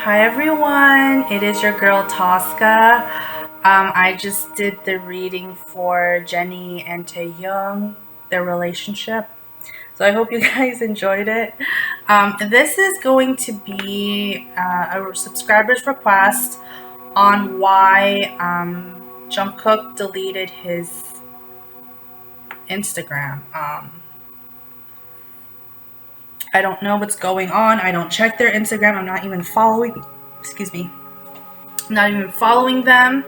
Hi everyone, it is your girl Tosca. I just did the reading for Jenny and Taehyung, their relationship. So I hope you guys enjoyed it. This is going to be a subscriber's request on why Jungkook deleted his Instagram. I don't know what's going on. I don't check their Instagram. I'm not even following. Excuse me. I'm not even following them.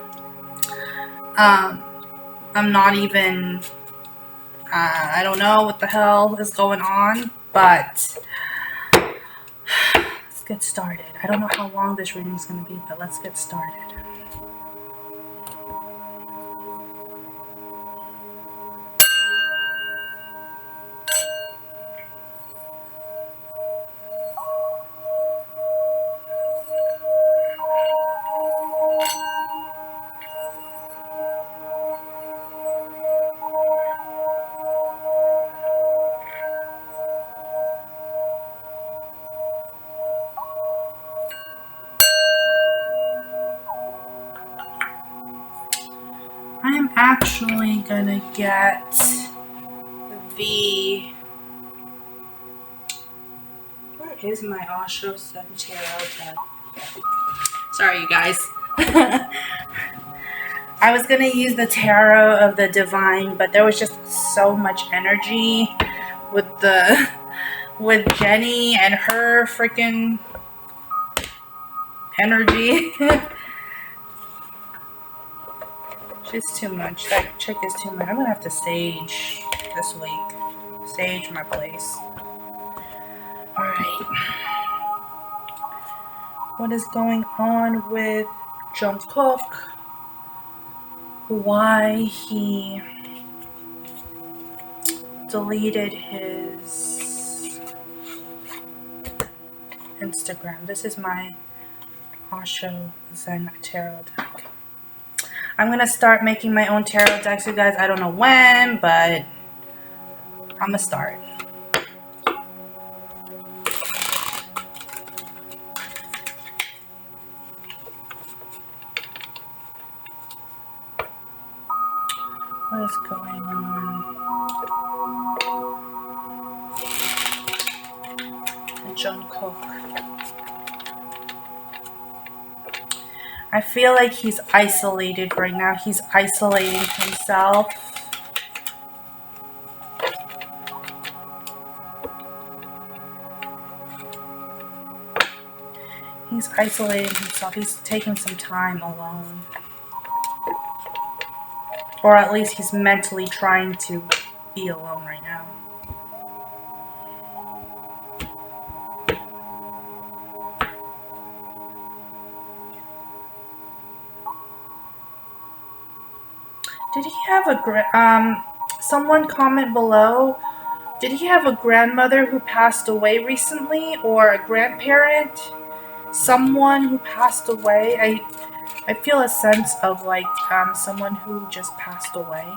I'm not even. I don't know what the hell is going on, but let's get started. I don't know how long this reading is going to be, but let's get started. I am actually gonna get the. Where is my Osho Sun Tarot deck? Sorry, you guys. I was gonna use the Tarot of the Divine, but there was just so much energy with Jenny and her freaking energy. She's too much. That chick is too much. I'm gonna have to sage this week. Sage my place. Alright. What is going on with Jungkook? Why he deleted his Instagram. This is my Osho Zen Tarot deck. I'm going to start making my own tarot decks, you guys. I don't know when, but I'm going to start. What is going on? Jungkook. I feel like he's isolated right now. He's isolating himself. He's isolating himself. He's taking some time alone. Or at least he's mentally trying to be alone right now. Did he have a someone comment below? Did he have a grandmother who passed away recently, or a grandparent? Someone who passed away? I feel a sense of like someone who just passed away.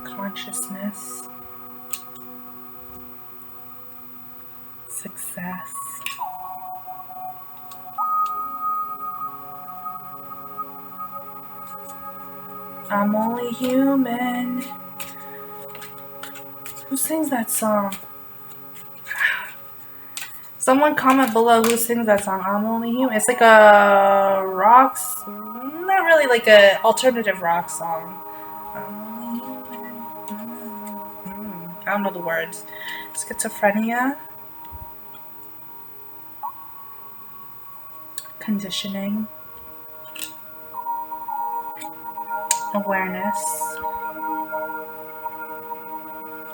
Consciousness. Success. I'm only human. Who sings that song? Someone comment below who sings that song. I'm only human. It's like a rock, not really like a alternative rock song. I'm only human. I don't know the words. Schizophrenia. Conditioning. Awareness.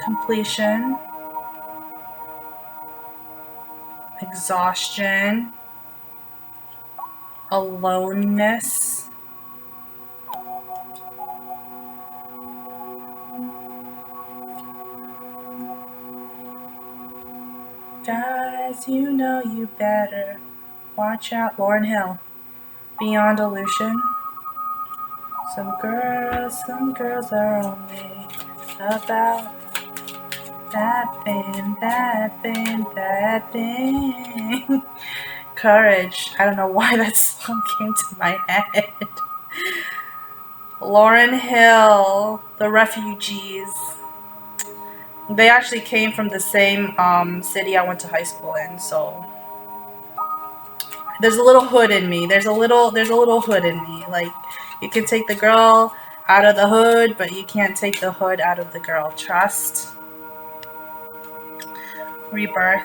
Completion. Exhaustion. Aloneness. Guys, you know you better watch out. Lauryn Hill. Beyond Illusion. Some girls are only about that thing, that thing, that thing. Courage. I don't know why that song came to my head. Lauryn Hill, The Refugees. They actually came from the same city I went to high school in, so there's a little hood in me. There's a little hood in me. Like, you can take the girl out of the hood, but you can't take the hood out of the girl. Trust. Rebirth.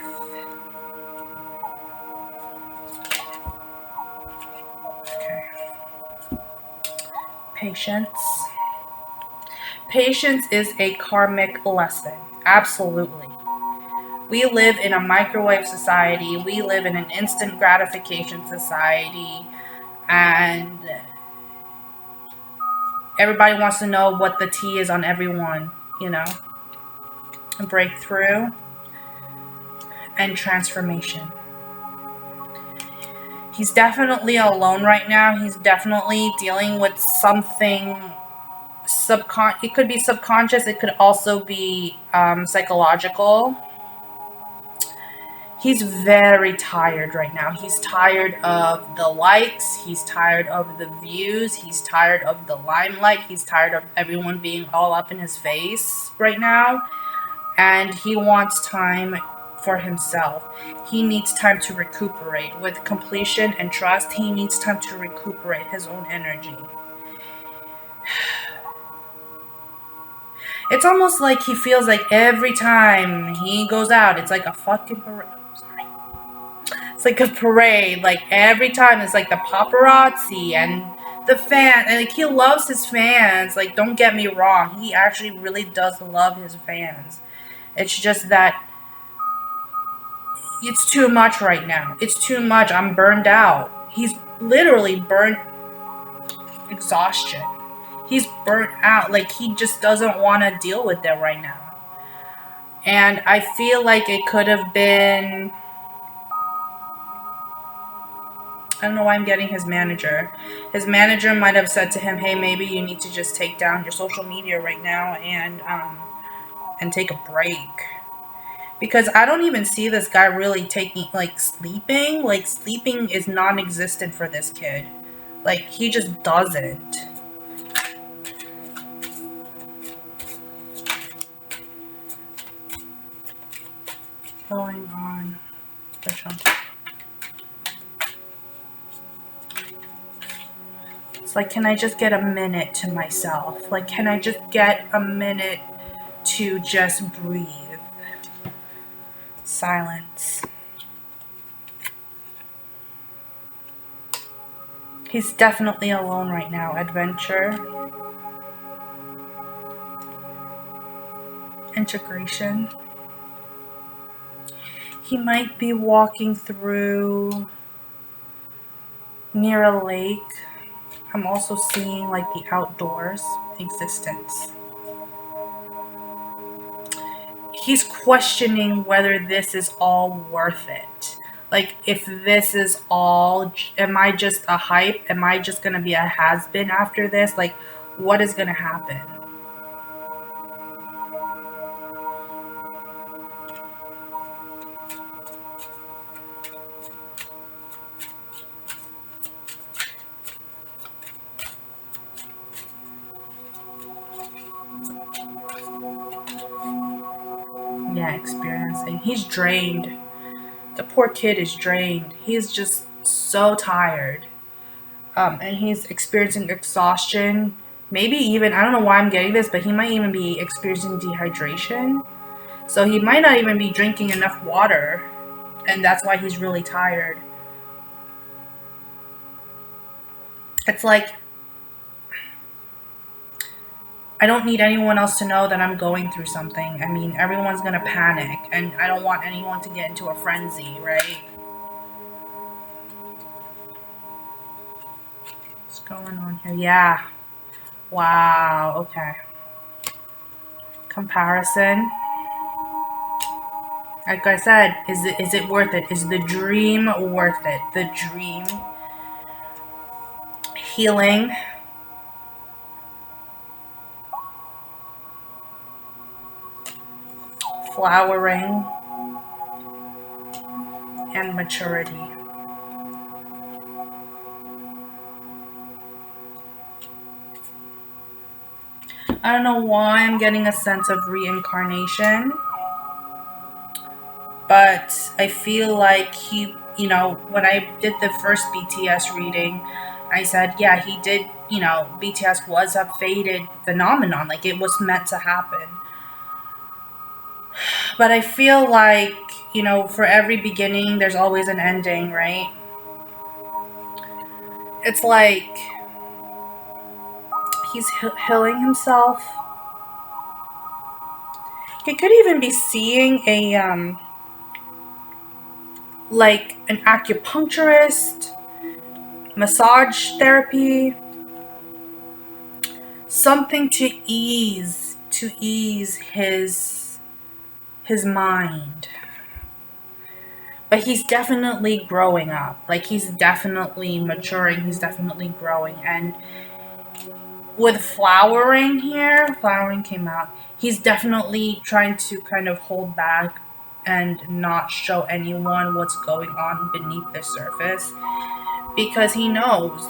Okay. Patience. Patience is a karmic lesson. Absolutely. We live in a microwave society. We live in an instant gratification society. And everybody wants to know what the tea is on everyone, you know. Breakthrough and transformation. He's definitely alone right now. He's definitely dealing with something it could be subconscious. It could also be psychological. He's very tired right now. He's tired of the likes. He's tired of the views. He's tired of the limelight. He's tired of everyone being all up in his face right now. And he wants time for himself. He needs time to recuperate. With completion and trust, he needs time to recuperate his own energy. It's almost like he feels like every time he goes out, it's like a fucking parade. Sorry. It's like a parade. Like, every time it's like the paparazzi and the fan. And like, he loves his fans. Like, don't get me wrong. He actually really does love his fans. It's just that it's too much right now. It's too much. I'm burned out. He's literally burnt. Exhaustion. He's burnt out. Like, he just doesn't want to deal with it right now. And I feel like it could have been... I don't know why I'm getting his manager. His manager might have said to him, hey, maybe you need to just take down your social media right now and take a break. Because I don't even see this guy really taking, like, sleeping. Like, sleeping is non-existent for this kid. Like, he just doesn't. Going on. This one. It's like, can I just get a minute to myself? Like, can I just get a minute to just breathe? Silence. He's definitely alone right now. Adventure. Integration. He might be walking through near a lake. I'm also seeing like the outdoors existence. He's questioning whether this is all worth it. Like, if this is all, am I just a hype? Am I just going to be a has-been after this? Like, what is going to happen? Yeah, experiencing. He's drained. The poor kid is drained. He's just so tired. And he's experiencing exhaustion. Maybe even, I don't know why I'm getting this, but he might even be experiencing dehydration. So he might not even be drinking enough water. And that's why he's really tired. It's like, I don't need anyone else to know that I'm going through something. I mean, everyone's gonna panic, and I don't want anyone to get into a frenzy, right? What's going on here? Yeah. Wow, okay. Comparison. Like I said, is it worth it? Is the dream worth it? The dream. Healing. flowering, and maturity. I don't know why I'm getting a sense of reincarnation, but I feel like he, when I did the first BTS reading, I said, yeah, he did, BTS was a fated phenomenon, like it was meant to happen. But I feel like, for every beginning, there's always an ending, right? It's like he's healing himself. He could even be seeing like an acupuncturist, massage therapy, something to ease his mind. But he's definitely growing up. Like he's definitely maturing, he's definitely growing. And with flowering here, flowering came out, he's definitely trying to kind of hold back and not show anyone what's going on beneath the surface, because he knows,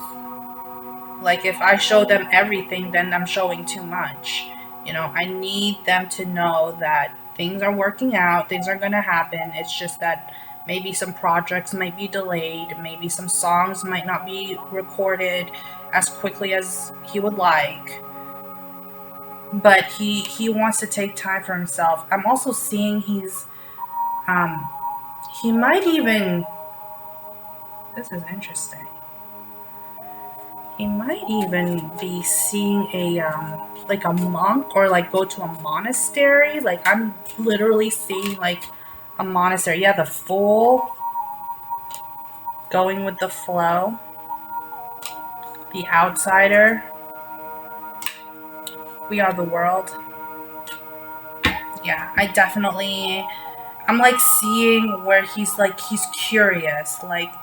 like, if I show them everything, then I'm showing too much. I need them to know that things are working out, things are going to happen. It's just that maybe some projects might be delayed, maybe some songs might not be recorded as quickly as he would like. But he wants to take time for himself. I'm also seeing he might even, this is interesting. He might even be seeing like a monk, or like go to a monastery. Like I'm literally seeing like a monastery. Yeah, the Fool, going with the flow, the Outsider, We Are the World. Yeah, I'm like seeing where he's curious, like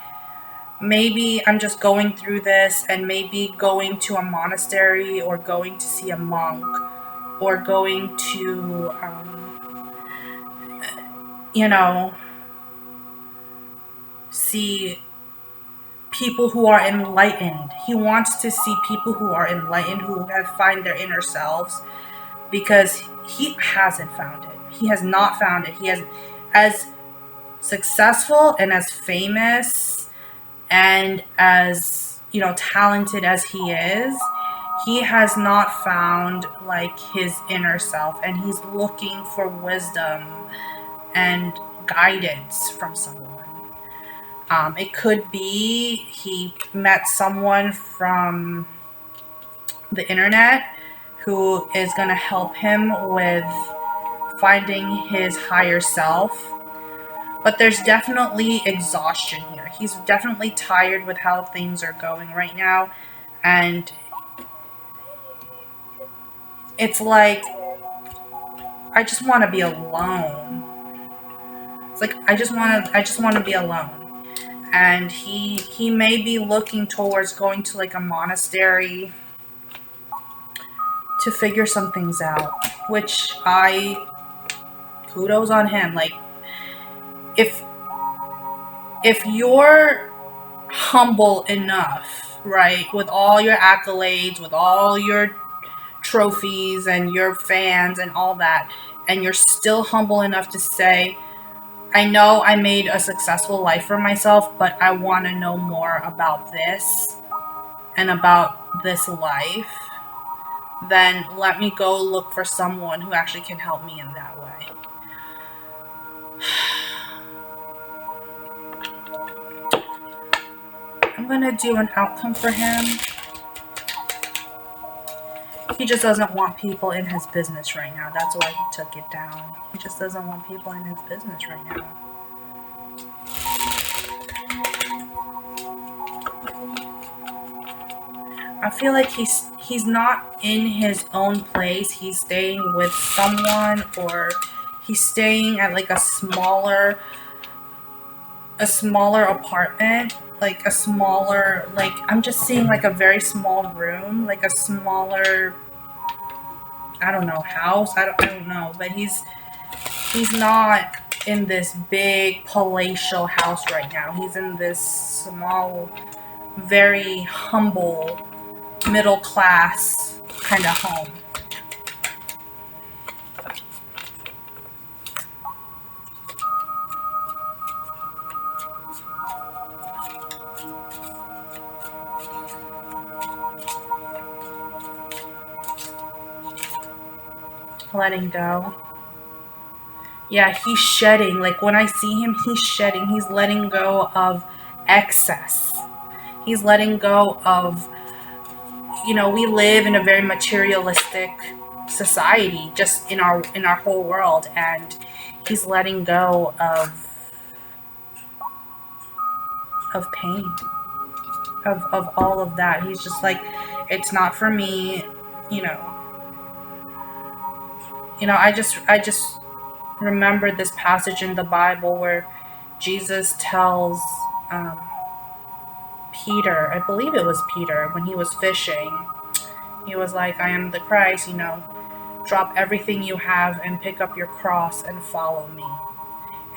maybe I'm just going through this, and maybe going to a monastery, or going to see a monk, or going to, see people who are enlightened. He wants to see people who are enlightened, who have find their inner selves, because he hasn't found it. He has not found it. He has, as successful and as famous and as, talented as he has not found like his inner self, and he's looking for wisdom and guidance from someone. It could be he met someone from the internet who is going to help him with finding his higher self. But there's definitely exhaustion here. He's definitely tired with how things are going right now. And it's like, I just want to be alone. It's like, I just want to be alone. And he may be looking towards going to like a monastery to figure some things out, which kudos on him. Like, if you're humble enough, right, with all your accolades, with all your trophies and your fans and all that, and you're still humble enough to say, I know I made a successful life for myself, but I want to know more about this and about this life, then let me go look for someone who actually can help me in that way. I'm going to do an outcome for him. He just doesn't want people in his business right now. That's why he took it down. He just doesn't want people in his business right now. I feel like he's not in his own place. He's staying with someone, or he's staying at like a smaller apartment, like a smaller, like, I'm just seeing like a very small room, like a smaller, I don't know, house. I don't know, but he's He's not in this big palatial house right now. He's in this small, very humble, middle class kind of home. Letting go. Yeah, he's shedding. Like when I see him, he's shedding. He's letting go of excess. He's letting go of, we live in a very materialistic society just in our whole world, and he's letting go of pain, of all of that. He's just like, it's not for me, you know. I just remembered this passage in the Bible where Jesus tells Peter, I believe it was Peter, when he was fishing, he was like, I am the Christ, drop everything you have and pick up your cross and follow me.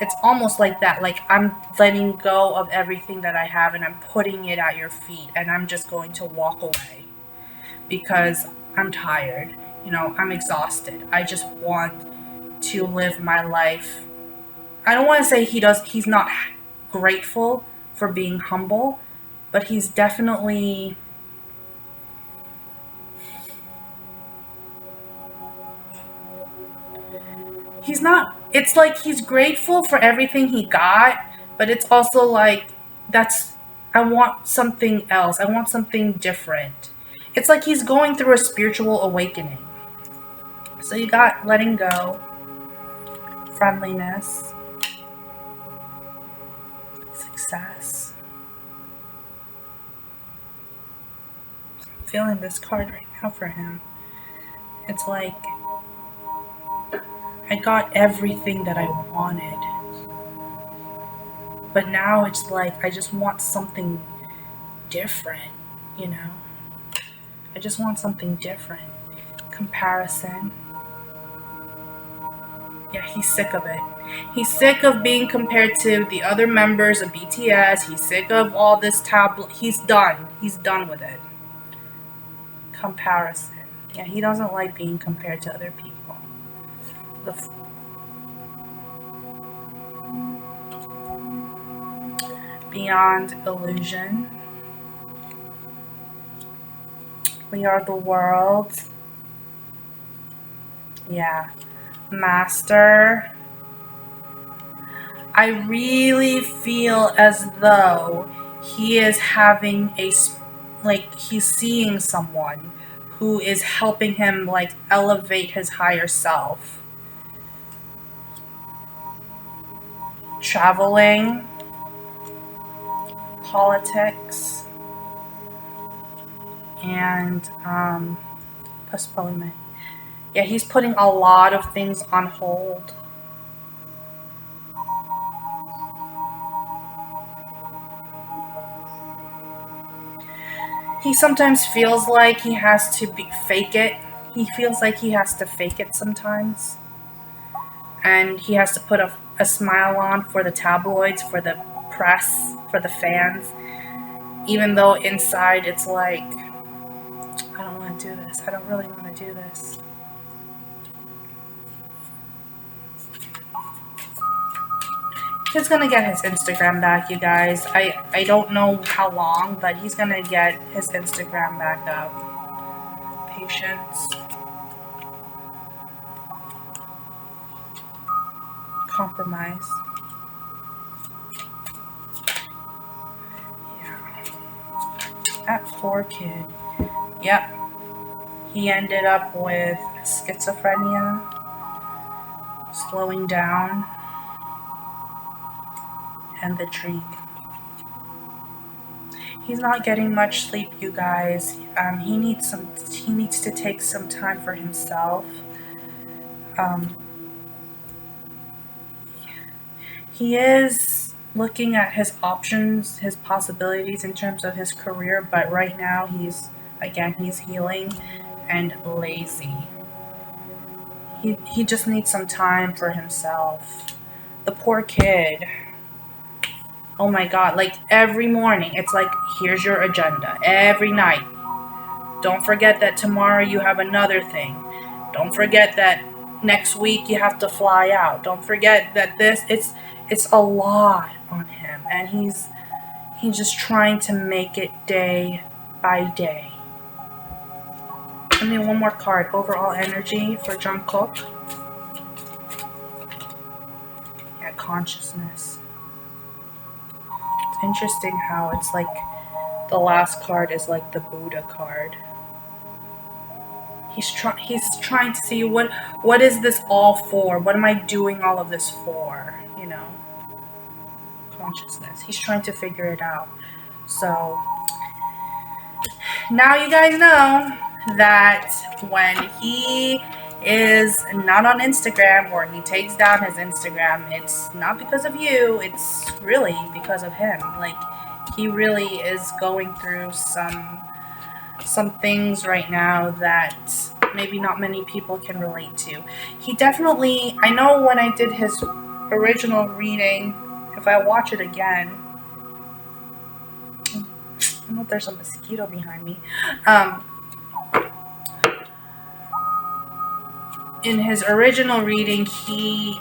It's almost like that. Like, I'm letting go of everything that I have and I'm putting it at your feet, and I'm just going to walk away because I'm tired. I'm exhausted. I just want to live my life. I don't want to say he's not grateful for being humble, but he's definitely, he's not, it's like he's grateful for everything he got, but it's also like, I want something else. I want something different. It's like he's going through a spiritual awakening. So you got letting go, friendliness, success. I'm feeling this card right now for him. It's like, I got everything that I wanted. But now it's like, I just want something different, I just want something different. Comparison. Yeah, he's sick of it. He's sick of being compared to the other members of BTS. He's sick of all this tablet. He's done. He's done with it. Comparison. Yeah, he doesn't like being compared to other people. Beyond illusion. We are the world. Yeah. Master. I really feel as though he is having he's seeing someone who is helping him elevate his higher self. Traveling, politics, and postponement. Yeah, he's putting a lot of things on hold. He sometimes feels like he has to fake it. He feels like he has to fake it sometimes. And he has to put a smile on for the tabloids, for the press, for the fans. Even though inside it's like, I don't want to do this. I don't really want to do this. He's gonna get his Instagram back, you guys. I don't know how long, but he's gonna get his Instagram back up. Patience. Compromise. Yeah. That poor kid. Yep. He ended up with schizophrenia, slowing down, and the dream. He's not getting much sleep, you guys. He needs to take some time for himself. He is looking at his options, his possibilities in terms of his career, but right now he's healing and lazy. He just needs some time for himself. The poor kid. Oh my god, like every morning, it's like, here's your agenda. Every night. Don't forget that tomorrow you have another thing. Don't forget that next week you have to fly out. Don't forget that it's a lot on him, and he's just trying to make it day by day. Give me one more card. Overall energy for Jungkook. Yeah, consciousness. It's interesting how it's like the last card is like the Buddha card. He's trying to see what is this all for? What am I doing all of this for? You know, consciousness. He's trying to figure it out. So now you guys know that when he is not on Instagram or he takes down his Instagram, it's not because of you, it's really because of him. Like, he really is going through some things right now that maybe not many people can relate to. He definitely, I know when I did his original reading, if I watch it again, I don't know if there's a mosquito behind me. In his original reading,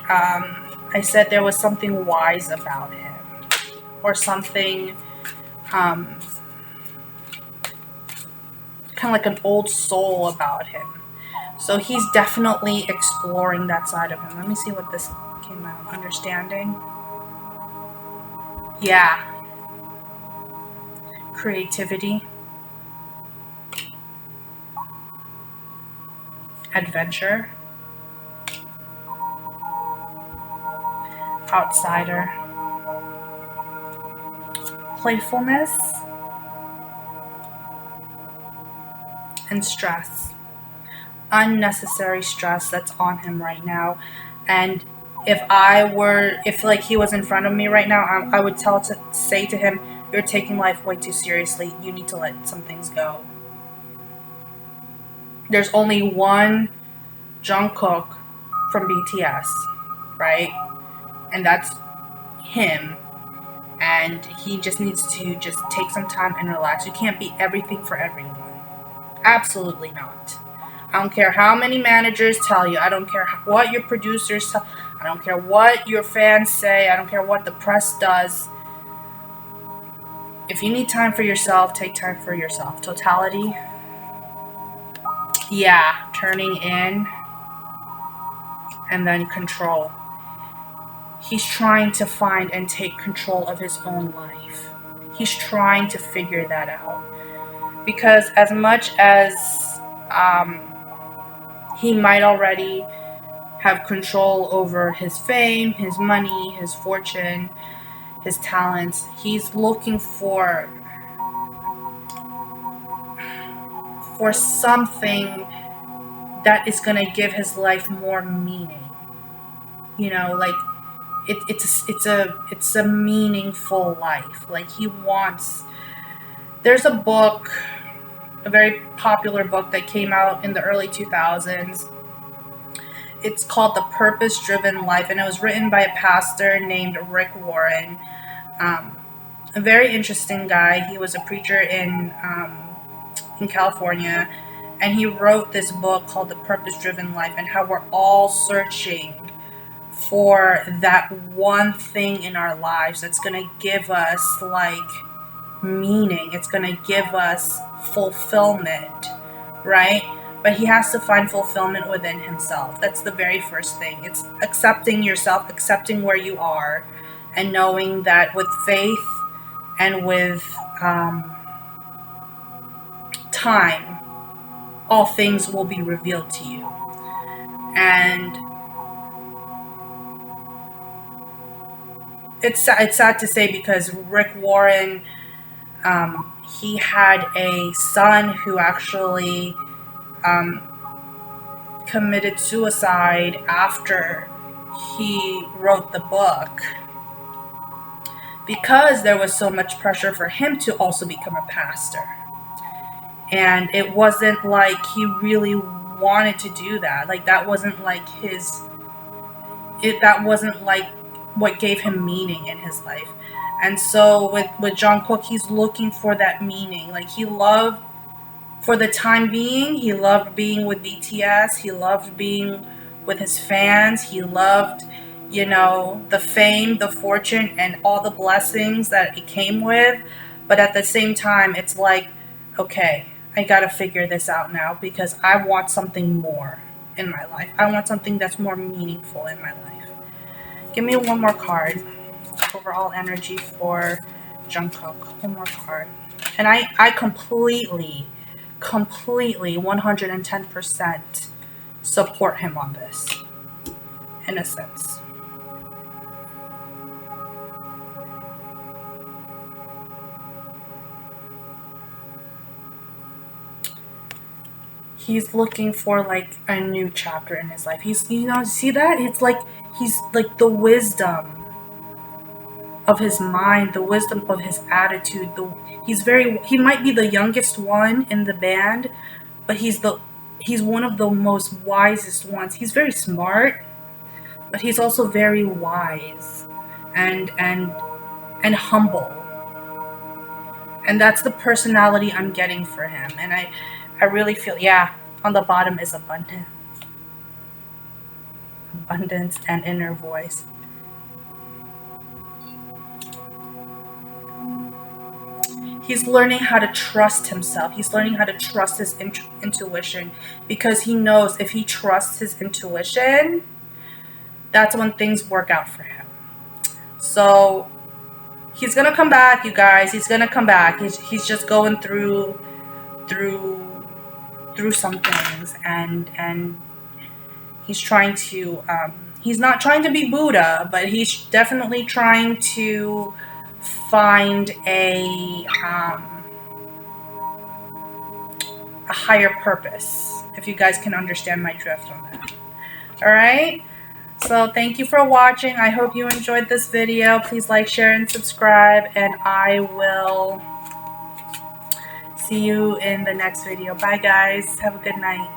I said there was something wise about him, or something, kind of like an old soul about him. So he's definitely exploring that side of him. Let me see what this came out. Understanding. Yeah. Creativity. Adventure. Outsider. Playfulness. And stress. Unnecessary stress that's on him right now. And if like he was in front of me right now, I would say to him, you're taking life way too seriously. You need to let some things go. There's only one Jungkook from BTS, right? And that's him. And he just needs to just take some time and relax. You can't be everything for everyone. Absolutely not. I don't care how many managers tell you. I don't care what your producers tell. I don't care what your fans say. I don't care what the press does. If you need time for yourself, take time for yourself. Totality. Yeah, turning in. And then control. He's trying to find and take control of his own life. He's trying to figure that out. Because as much as he might already have control over his fame, his money, his fortune, his talents, he's looking for something that is going to give his life more meaning. You know, like it's a meaningful life. Like, he wants. There's a book, a very popular book that came out in the early 2000s. It's called The Purpose-Driven Life, and it was written by a pastor named Rick Warren. A very interesting guy. He was a preacher in California, and he wrote this book called The Purpose-Driven Life, and how we're all searching for that one thing in our lives that's going to give us, like, meaning. It's going to give us fulfillment, right? But he has to find fulfillment within himself. That's the very first thing. It's accepting yourself, accepting where you are, and knowing that with faith and with time, all things will be revealed to you. And it's sad to say, because Rick Warren, he had a son who actually committed suicide after he wrote the book, because there was so much pressure for him to also become a pastor. And it wasn't like he really wanted to do that. Like, that wasn't like that wasn't like what gave him meaning in his life. And so with Jungkook, he's looking for that meaning. Like, he loved, for the time being, he loved being with BTS. He loved being with his fans. He loved, you know, the fame, the fortune, and all the blessings that it came with. But at the same time, it's like, okay, I gotta figure this out now, because I want something more in my life. I want something that's more meaningful in my life. Give me one more card. Overall energy for Jungkook. One more card. And I completely 110% support him on this, in a sense. He's looking for like a new chapter in his life. He's, you know, see that? It's like he's like the wisdom of his mind, the wisdom of his attitude. He might be the youngest one in the band, but he's one of the most wisest ones. He's very smart, but he's also very wise and humble. And that's the personality I'm getting for him. And I really feel, yeah, on the bottom is abundance. Abundance and inner voice. He's learning how to trust himself. He's learning how to trust his intuition, because he knows if he trusts his intuition, that's when things work out for him. So he's gonna come back, you guys. He's gonna come back. He's just going through some things, and he's trying to. He's not trying to be Buddha, but he's definitely trying to find a higher purpose, if you guys can understand my drift on that. All right, so thank you for watching. I hope you enjoyed this video. Please like, share, and subscribe, and I will see you in the next video. Bye guys, have a good night.